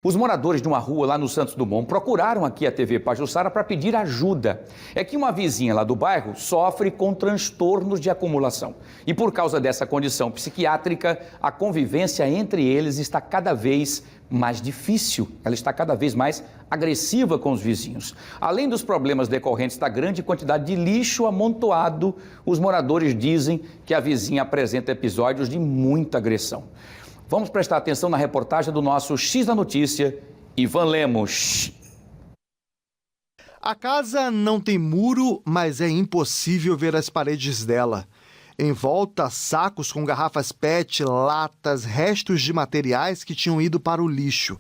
Os moradores de uma rua lá no Santos Dumont procuraram aqui a TV Pajuçara para pedir ajuda. É que uma vizinha lá do bairro sofre com transtornos de acumulação. E por causa dessa condição psiquiátrica, a convivência entre eles está cada vez mais difícil. Ela está cada vez mais agressiva com os vizinhos. Além dos problemas decorrentes da grande quantidade de lixo amontoado, os moradores dizem que a vizinha apresenta episódios de muita agressão. Vamos prestar atenção na reportagem do nosso X da Notícia, Ivan Lemos. A casa não tem muro, mas é impossível ver as paredes dela. Em volta, sacos com garrafas PET, latas, restos de materiais que tinham ido para o lixo.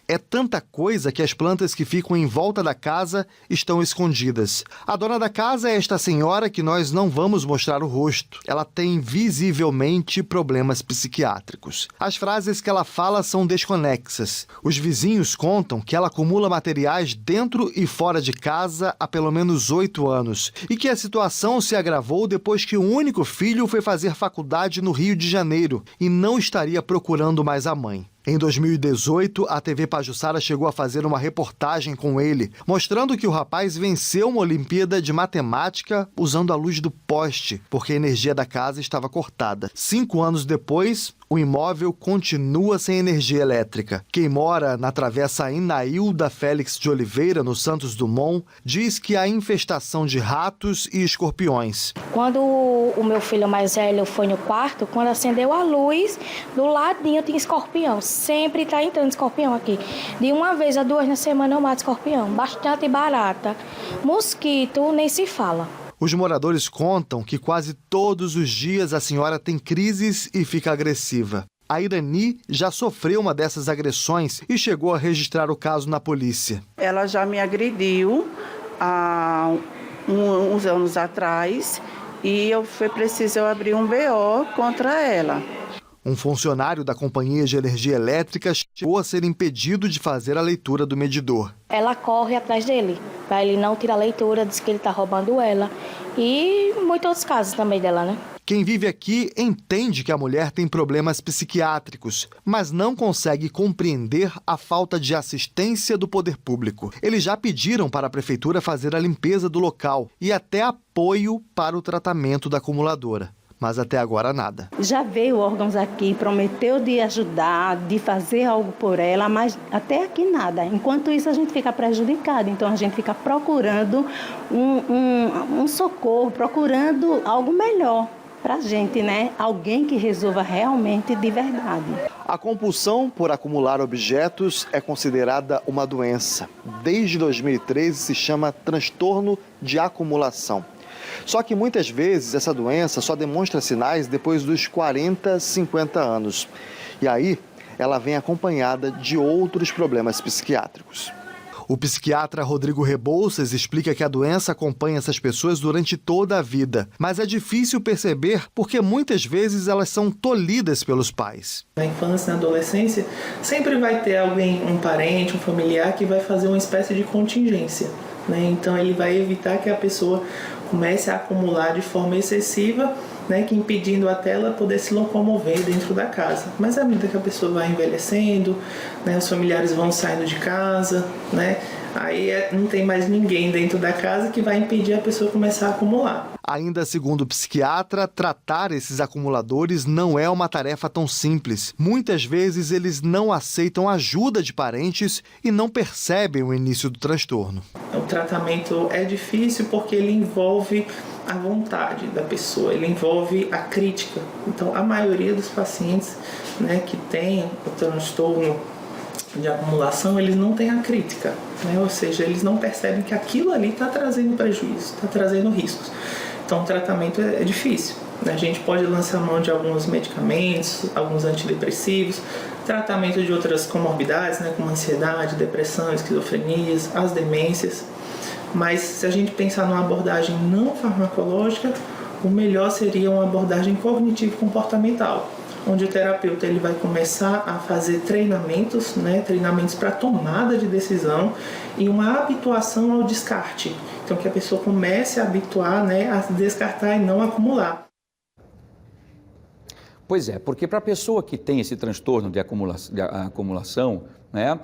É tanta coisa que as plantas que ficam em volta da casa estão escondidas. A dona da casa é esta senhora que nós não vamos mostrar o rosto. Ela tem visivelmente problemas psiquiátricos. As frases que ela fala são desconexas. Os vizinhos contam que ela acumula materiais dentro e fora de casa há pelo menos 8 anos e que a situação se agravou depois que o único filho foi fazer faculdade no Rio de Janeiro e não estaria procurando mais a mãe. Em 2018, a TV Pajuçara chegou a fazer uma reportagem com ele, mostrando que o rapaz venceu uma Olimpíada de Matemática usando a luz do poste, porque a energia da casa estava cortada. 5 anos depois, o imóvel continua sem energia elétrica. Quem mora na Travessa Inailda Félix de Oliveira, no Santos Dumont, diz que há infestação de ratos e escorpiões. Quando o meu filho mais velho foi no quarto, quando acendeu a luz, do ladinho tinha escorpião. Sempre está entrando escorpião aqui. De 1 vez a 2 na semana eu mato escorpião. Bastante barata. Mosquito nem se fala. Os moradores contam que quase todos os dias a senhora tem crises e fica agressiva. A Irani já sofreu uma dessas agressões e chegou a registrar o caso na polícia. Ela já me agrediu há uns anos atrás e foi preciso eu abrir um BO contra ela. Um funcionário da Companhia de Energia Elétrica chegou a ser impedido de fazer a leitura do medidor. Ela corre atrás dele, para ele não tirar a leitura, diz que ele está roubando ela. E muitos outros casos também dela, né? Quem vive aqui entende que a mulher tem problemas psiquiátricos, mas não consegue compreender a falta de assistência do poder público. Eles já pediram para a prefeitura fazer a limpeza do local e até apoio para o tratamento da acumuladora. Mas até agora nada. Já veio órgãos aqui, prometeu de ajudar, de fazer algo por ela, mas até aqui nada. Enquanto isso a gente fica prejudicado, então a gente fica procurando um socorro, procurando algo melhor para a gente, né? Alguém que resolva realmente de verdade. A compulsão por acumular objetos é considerada uma doença. Desde 2013 se chama transtorno de acumulação. Só que muitas vezes essa doença só demonstra sinais depois dos 40, 50 anos. E aí ela vem acompanhada de outros problemas psiquiátricos. O psiquiatra Rodrigo Rebouças explica que a doença acompanha essas pessoas durante toda a vida, mas é difícil perceber porque muitas vezes elas são tolhidas pelos pais. Na infância, na adolescência, sempre vai ter alguém, um parente, um familiar que vai fazer uma espécie de contingência, né? Então ele vai evitar que a pessoa comece a acumular de forma excessiva, né, que impedindo até ela poder se locomover dentro da casa. Mas à medida que a pessoa vai envelhecendo, né, os familiares vão saindo de casa, né, aí não tem mais ninguém dentro da casa que vai impedir a pessoa começar a acumular. Ainda segundo o psiquiatra, tratar esses acumuladores não é uma tarefa tão simples. Muitas vezes eles não aceitam ajuda de parentes e não percebem o início do transtorno. O tratamento é difícil porque ele envolve a vontade da pessoa, ele envolve a crítica. Então, a maioria dos pacientes, né, que tem o transtorno de acumulação, eles não têm a crítica, né? Ou seja, eles não percebem que aquilo ali está trazendo prejuízo, está trazendo riscos. Então, o tratamento é difícil, né? A gente pode lançar mão de alguns medicamentos, alguns antidepressivos, tratamento de outras comorbidades, né, como ansiedade, depressão, esquizofrenias, as demências. Mas se a gente pensar numa abordagem não farmacológica, o melhor seria uma abordagem cognitivo-comportamental, onde o terapeuta ele vai começar a fazer treinamentos, né, treinamentos para tomada de decisão e uma habituação ao descarte. Então, que a pessoa comece a habituar, né, a descartar e não acumular. Pois é, porque para a pessoa que tem esse transtorno de acumulação, né,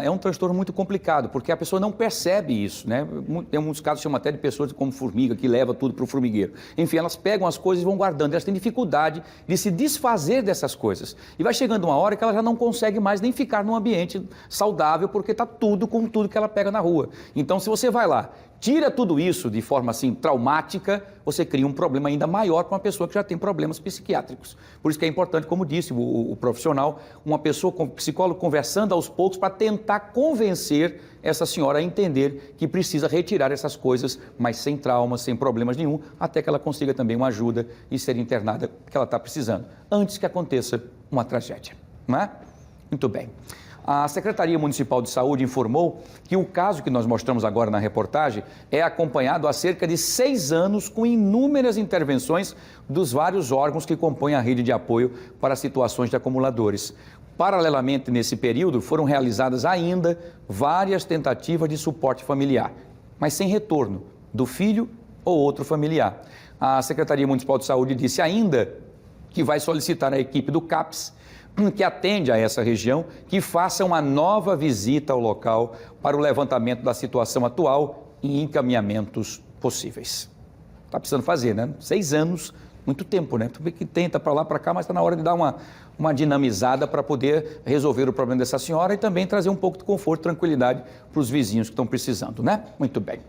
é um transtorno muito complicado, porque a pessoa não percebe isso, né? Tem muitos casos, chamam até de pessoas como formiga, que leva tudo para o formigueiro. Enfim, elas pegam as coisas e vão guardando, elas têm dificuldade de se desfazer dessas coisas. E vai chegando uma hora que ela já não consegue mais nem ficar num ambiente saudável, porque está tudo com tudo que ela pega na rua. Então, se você vai lá, tira tudo isso de forma assim traumática, você cria um problema ainda maior para uma pessoa que já tem problemas psiquiátricos. Por isso que é importante, como disse o profissional, uma pessoa com psicólogo conversando aos poucos para tentar convencer essa senhora a entender que precisa retirar essas coisas, mas sem traumas, sem problemas nenhum, até que ela consiga também uma ajuda e ser internada que ela está precisando, antes que aconteça uma tragédia, não é? Muito bem. A Secretaria Municipal de Saúde informou que o caso que nós mostramos agora na reportagem é acompanhado há cerca de 6 anos com inúmeras intervenções dos vários órgãos que compõem a rede de apoio para situações de acumuladores. Paralelamente, nesse período, foram realizadas ainda várias tentativas de suporte familiar, mas sem retorno do filho ou outro familiar. A Secretaria Municipal de Saúde disse ainda que vai solicitar à equipe do CAPS, que atende a essa região, que faça uma nova visita ao local para o levantamento da situação atual e encaminhamentos possíveis. Está precisando fazer, né? 6 anos, muito tempo, né? Tu vê que tenta para lá, para cá, mas está na hora de dar uma dinamizada para poder resolver o problema dessa senhora e também trazer um pouco de conforto e tranquilidade para os vizinhos que estão precisando, né? Muito bem.